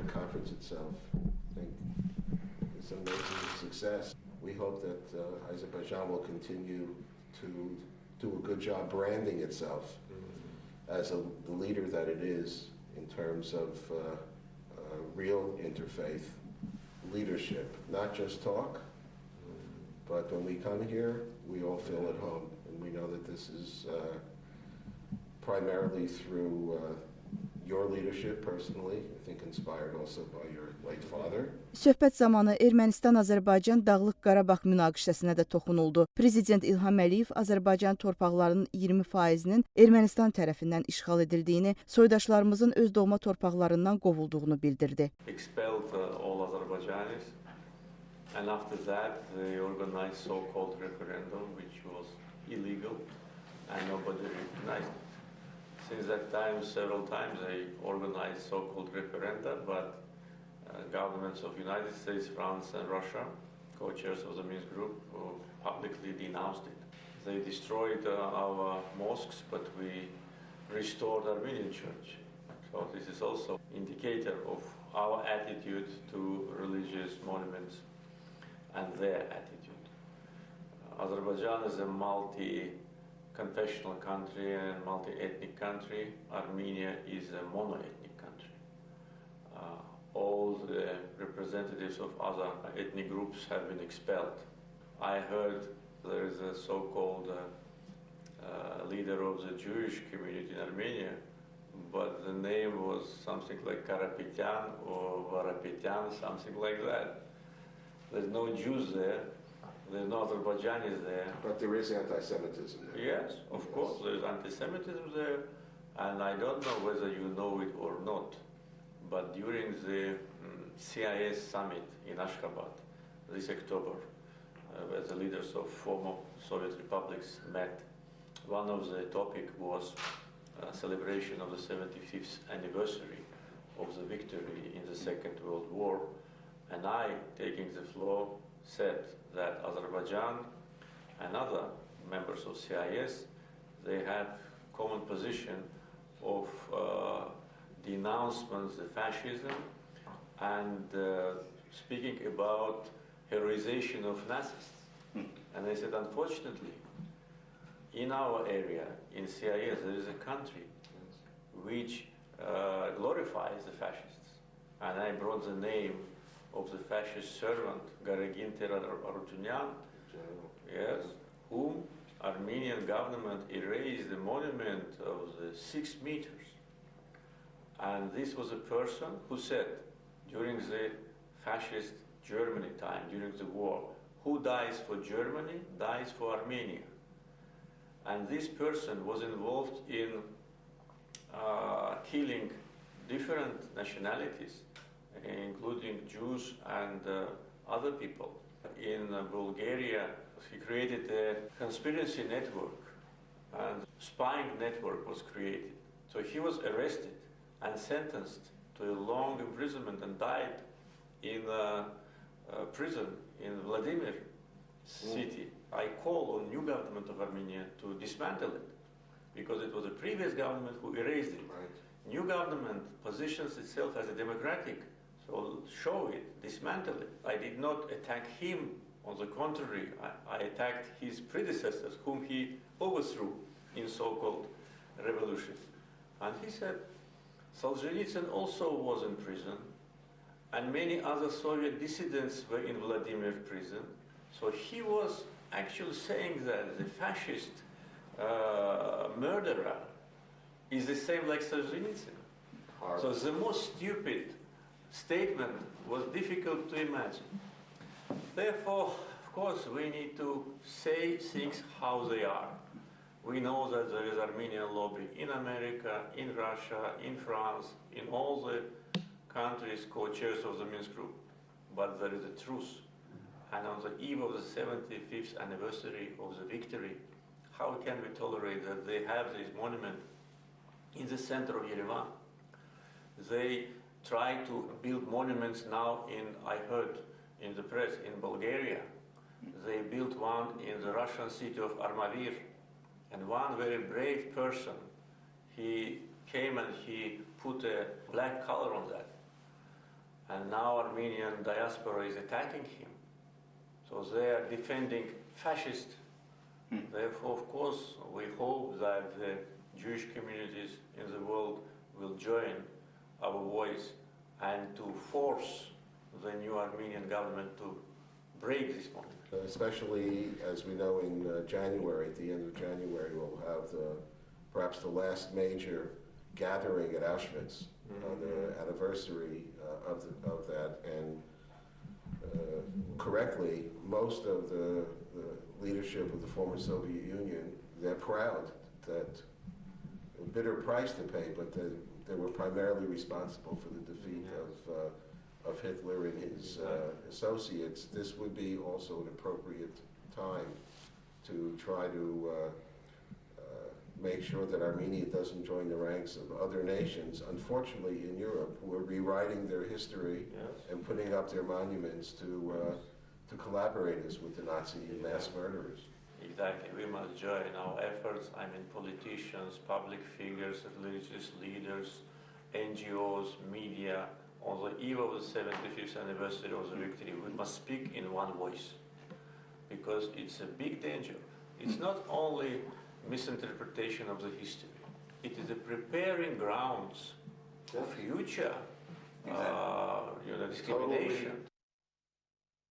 the conference itself. I think it's an amazing success. We hope that Azerbaijan will continue to do a good job branding itself as the leader that it is in terms of real interfaith leadership, not just talk, but when we come here, we all feel at home, and we know that this is primarily through your leadership personally, I think inspired also by your late father. Söhbət zamanı Ermənistan-Azərbaycan Dağlıq Qarabağ münaqişəsinə də toxunuldu. Prezident İlham Əliyev Azərbaycan torpaqlarının 20%-nin Ermənistan tərəfindən işğal edildiyini, soydaşlarımızın öz doğma torpaqlarından qovulduğunu bildirdi. Expelled all Azerbaijanis, and after that they organized so-called referendum, which was illegal, and nobody recognized it. Since that time, several times they organized so-called referenda, but governments of United States, France, and Russia, co-chairs of the Minsk group, publicly denounced it. They destroyed our mosques, but we restored Armenian church. So this is also indicator of our attitude to religious monuments and their attitude. Azerbaijan is a multi-confessional country and multi-ethnic country. Armenia is a mono-ethnic country. All the representatives of other ethnic groups have been expelled. I heard there is a so-called leader of the Jewish community in Armenia, but the name was something like Karapetyan or Varapetyan, something like that. There's no Jews there, there's no Azerbaijanis there. But there is anti-Semitism there. Yes, of course, there's anti-Semitism there, and I don't know whether you know it or not, but during the CIS summit in Ashgabat this October, where the leaders of former Soviet republics met, one of the topic was celebration of the 75th anniversary of the victory in the Second World War, and I, taking the floor, said that Azerbaijan and other members of CIS, they have common position of denouncement of fascism and speaking about heroization of Nazis. And I said, unfortunately, in our area, in CIS, there is a country which glorifies the fascists. And I brought the name of the fascist servant, Garagin Arutunian, yes, whom Armenian government erased the monument of the 6 meters. And this was a person who said, during the fascist Germany time, during the war, who dies for Germany, dies for Armenia. And this person was involved in killing different nationalities, including Jews and other people. In Bulgaria, he created a conspiracy network, and spying network was created. So he was arrested and sentenced to a long imprisonment and died in a prison in Vladimir city. I call on new government of Armenia to dismantle it, because it was the previous government who erased it. Right. New government positions itself as a democratic, so show it, dismantle it. I did not attack him. On the contrary, I attacked his predecessors, whom he overthrew in so-called revolution. And he said, Solzhenitsyn also was in prison, and many other Soviet dissidents were in Vladimir prison. So he was actually saying that the fascist murderer is the same like Solzhenitsyn. So the most stupid statement was difficult to imagine. Therefore, of course, we need to say things how they are. We know that there is Armenian lobby in America, in Russia, in France, in all the countries co-chairs of the Minsk group. But there is a truth. And on the eve of the 75th anniversary of the victory, how can we tolerate that they have this monument in the center of Yerevan? They try to build monuments now in, I heard in the press, in Bulgaria. They built one in the Russian city of Armavir. And one very brave person, he came and he put a black color on that. and now Armenian diaspora is attacking him. So they are defending fascists. Therefore, of course, we hope that the Jewish communities in the world will join our voice and to force the new Armenian government to break this moment. Especially, as we know, in January, at the end of January, we'll have perhaps the last major gathering at Auschwitz, the anniversary of that, and correctly, most of the leadership of the former Soviet Union, they're proud that a bitter price to pay, but they were primarily responsible for the defeat of Hitler and his associates. This would be also an appropriate time to try to make sure that Armenia doesn't join the ranks of other nations, unfortunately in Europe, who are rewriting their history and putting up their monuments to collaborators with the Nazi mass murderers. Exactly, we must join our efforts. I mean, politicians, public figures, religious leaders, NGOs, media. On the eve of the 75th anniversary of the victory, we must speak in one voice, because it's a big danger. It's not only misinterpretation of the history, it is a preparing grounds for future discrimination.